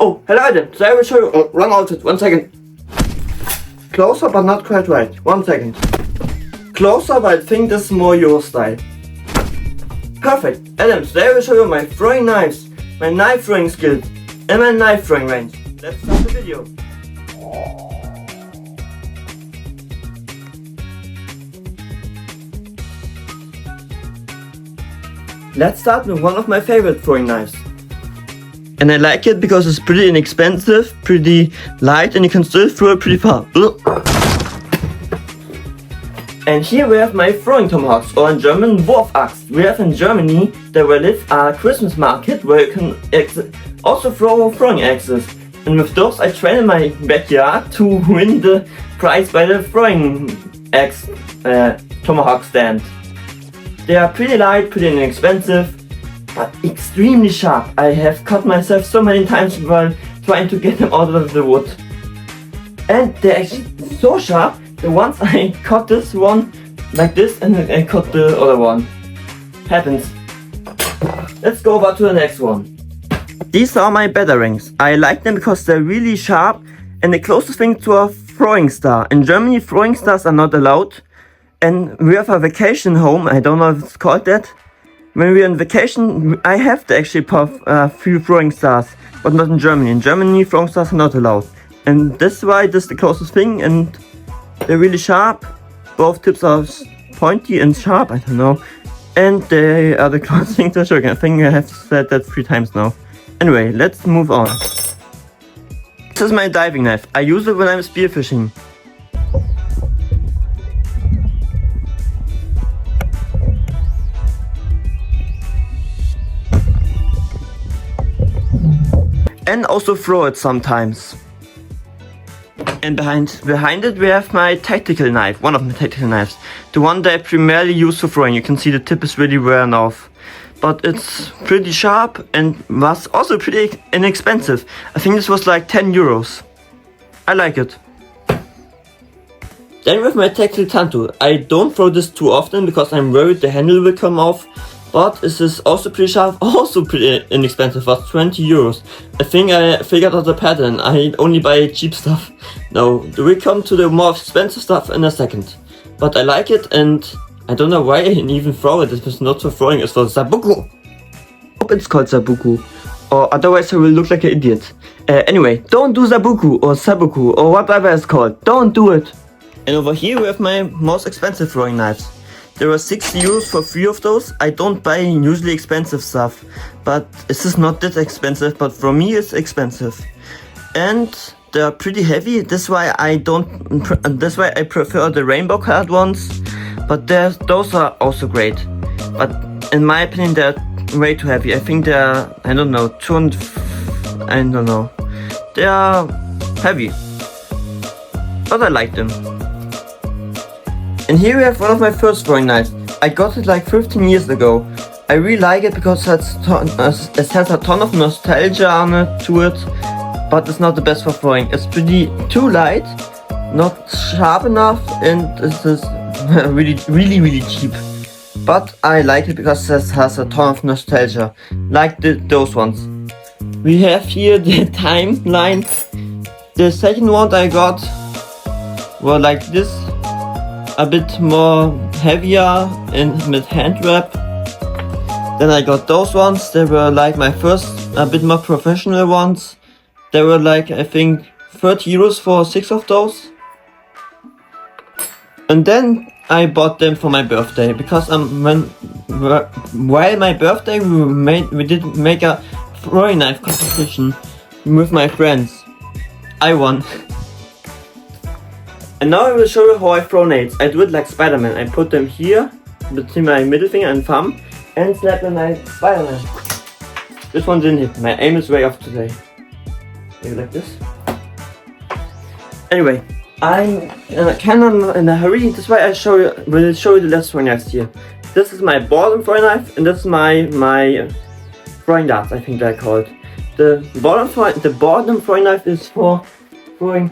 Oh, hello Leute, so I will show you, wrong outfit, 1 second. Closer but not quite right, 1 second. Closer but I think this is more your style. Perfect, Adam, today I will show you my throwing knives, my knife throwing skills, and my knife throwing range. Let's start the video. Let's start with one of my favorite throwing knives. And I like it because it's pretty inexpensive, pretty light, and you can still throw it pretty far. And here we have my throwing tomahawks, or in German Wurfäxte. We have in Germany, there will live a Christmas market where you can also throw throwing axes. And with those I train in my backyard to win the prize by the throwing axe tomahawk stand. They are pretty light, pretty inexpensive, but extremely sharp. I have cut myself so many times while trying to get them out of the wood. And they're actually so sharp that once I cut this one like this and I cut the other one. Happens. Let's go over to the next one. These are my batarangs. I like them because they're really sharp and the closest thing to a throwing star. In Germany throwing stars are not allowed. And we have a vacation home, I don't know if it's called that. When we're on vacation, I have to actually puff a few throwing stars, but not in Germany. In Germany, throwing stars are not allowed. And this is why this is the closest thing, and they're really sharp. Both tips are pointy and sharp, I don't know. And they are the closest thing to a shuriken. I think I have said that 3 times now. Anyway, let's move on. This is my diving knife. I use it when I'm spearfishing. And also throw it sometimes. And behind it we have my tactical knife, one of my tactical knives. The one that I primarily use for throwing. You can see the tip is really worn off. But it's pretty sharp and was also pretty inexpensive. I think this was like 10 euros. I like it. Then with my tactical tanto. I don't throw this too often because I'm worried the handle will come off. But this is also pretty sharp, also pretty inexpensive, was 20 euros. I think I figured out the pattern, I only buy cheap stuff. No, we come to the more expensive stuff in a second. But I like it and I don't know why I even throw it, it's not for throwing, it's for Zabuku. I hope it's called Zabuku, or otherwise I will look like an idiot. Anyway, don't do Zabuku or Sabuku or whatever it's called, don't do it. And over here we have my most expensive throwing knives. There were 60 euros for 3 of those. I don't buy usually expensive stuff, but this is not that expensive, but for me it's expensive. And they're pretty heavy, that's why I prefer the rainbow colored ones, but those are also great. But in my opinion they're way too heavy. I think they're, I don't know, they are heavy, but I like them. And here we have one of my first throwing knives. I got it like 15 years ago. I really like it because it has a ton of nostalgia on it to it, but it's not the best for throwing. It's pretty too light, not sharp enough, and this is really cheap. But I like it because it has a ton of nostalgia, like those ones. We have here the timeline. The second one I got was like this. A bit more heavier and with hand wrap. Then I got those ones, they were like my first a bit more professional ones. They were like I think 30 euros for 6 of those. And then I bought them for my birthday because while my birthday we did make a throwing knife competition with my friends. I won. And now I will show you how I throw nades. I do it like Spider-Man. I put them here between my middle finger and thumb and snap them like Spider-Man. This one didn't hit. My aim is way off today. Maybe like this. Anyway, I'm kind of in a hurry. That's why I will show you the last throwing knives here. This is my bottom throwing knife and this is my throwing darts, I think they're called. The bottom throwing knife is for throwing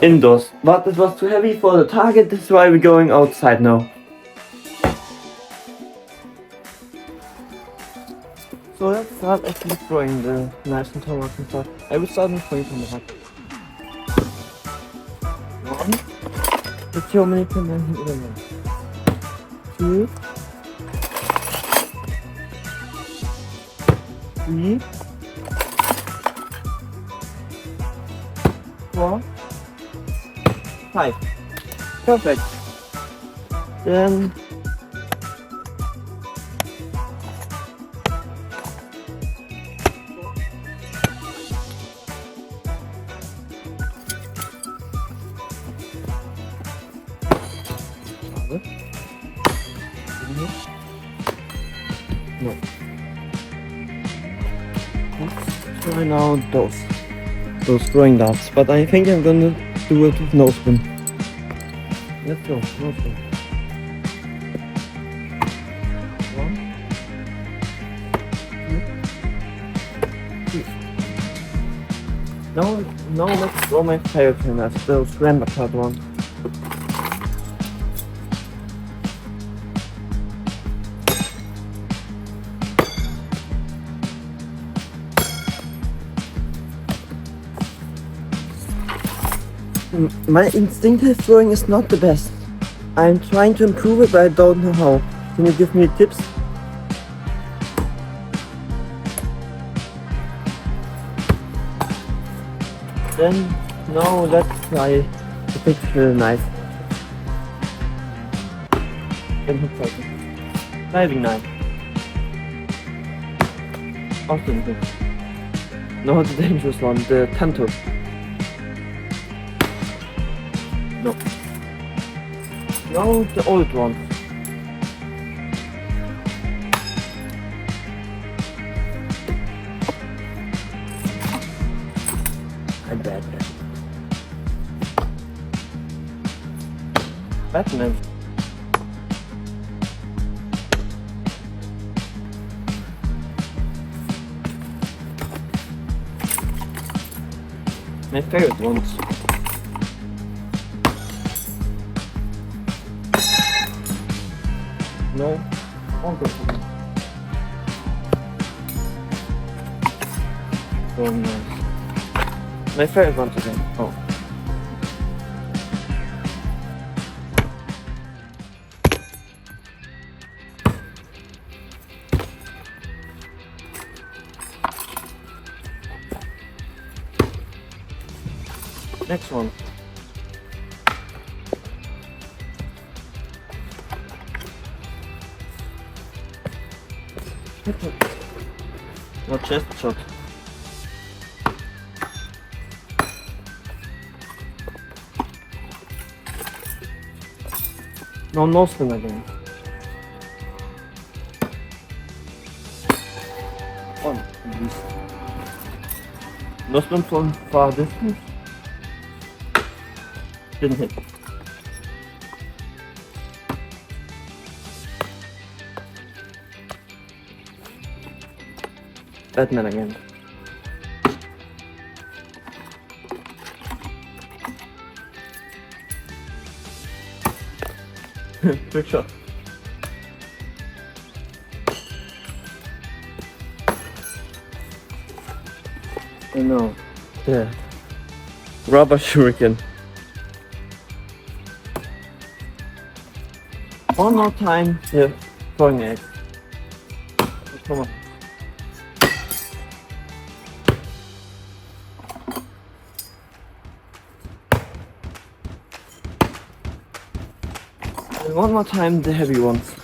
indoors, but it was too heavy for the target, that's why we're going outside now. So that's start actually throwing the knives and tomahawks and stuff. I will start with throwing tomahawk. One. Let's see how many can I hit in there. Two. 3. 4. 5. Perfect. Then no. Let's try now those throwing darts, but I think I'm gonna do it with no spin. Let's go, no spin. 1, 2, 3. Now let's throw my favorite knives, those grandma card ones. My instinctive throwing is not the best. I'm trying to improve it, but I don't know how. Can you give me tips? Then, now let's try the picture knife. Then hook cycle. Diving knife. Awesome. No, the dangerous one, the tanto. No. No, the old one. I bet that. Batman. My favorite ones. No, all good for me. So nice. My favorite one today. Oh. Next one. No chest shot. No spin again. One at least. No spin from far distance. Didn't hit. Batman again. Quick shot. Oh no. Yeah. Rubber shuriken. One more time. Yeah. Throwing eggs. Come on. And one more time the heavy ones.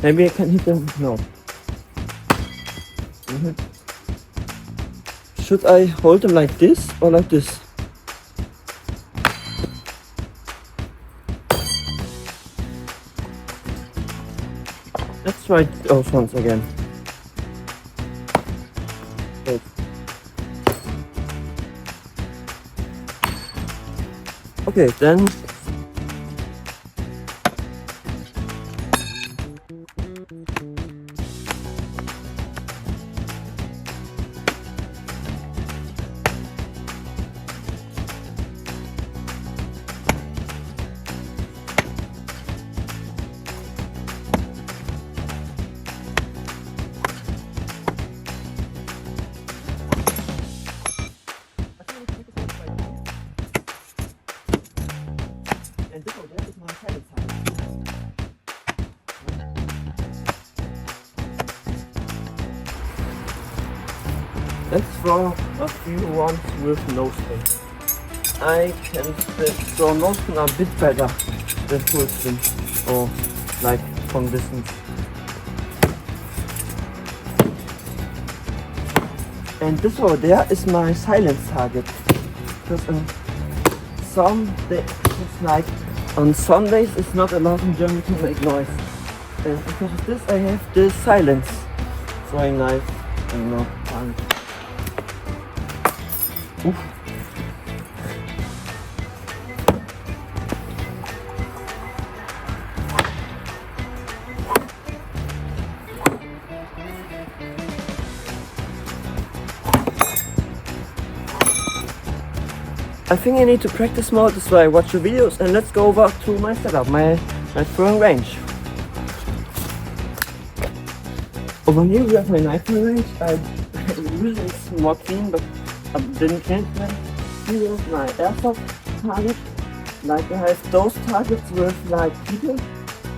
Maybe I can hit them. No. Should I hold them like this or like this? Let's try those ones again. Wait. Okay, then. Let's throw a few ones with no spin. I can throw no spin a bit better than full spin, or like from distance. And this over there is my silence target. Because it's like on Sundays it's not allowed in Germany to make noise. And because of this I have this silence throwing knife and no target. Oof. I think I need to practice more, that's why I watch your videos, and let's go over to my setup, my throwing range. Over here we have my knife throwing range. Usually it's more clean, but I didn't change that. Here is my airsoft target. Like I have those targets with like people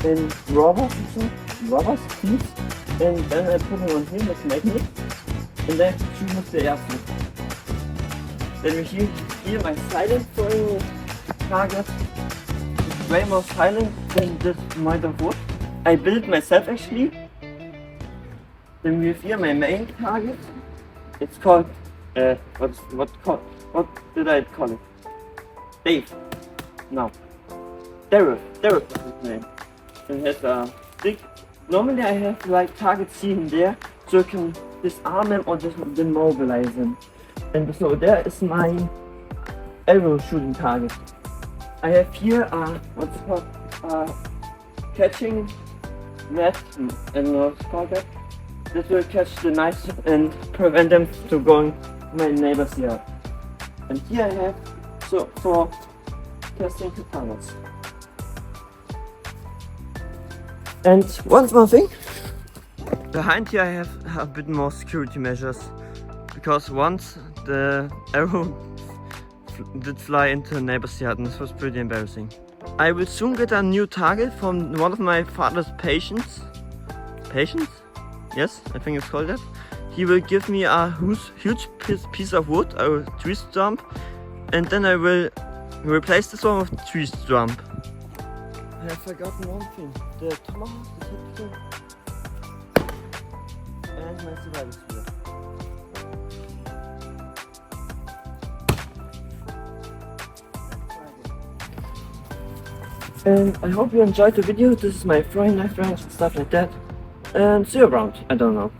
and rubbers please. And then I put them on here with magnet. And then I shoot with the airsoft. Then we here my silent throwing target. It's way more silent than this might have wood. I built myself actually. Then we have here my main target. It's called what did I call it? Dave. No. Derek was his name. And it has a big. Normally I have like targets here there, so I can disarm them or just demobilize them. And so there is my arrow shooting target. I have here what's it called? Catching net, I don't know what's called that. That will catch the knives and prevent them to going my neighbor's yard. And here I have for testing katanas. And one more thing. Behind here I have a bit more security measures. Because once the arrow did fly into a neighbor's yard and this was pretty embarrassing. I will soon get a new target from one of my father's patients? Yes, I think it's called that. He will give me a huge piece of wood, a tree stump, and then I will replace this one with a tree stump. I have forgotten one thing. The tomahawk, the hip tool, and my survival spear. And I hope you enjoyed the video. This is my throwing knife range and stuff like that. And see you around. I don't know.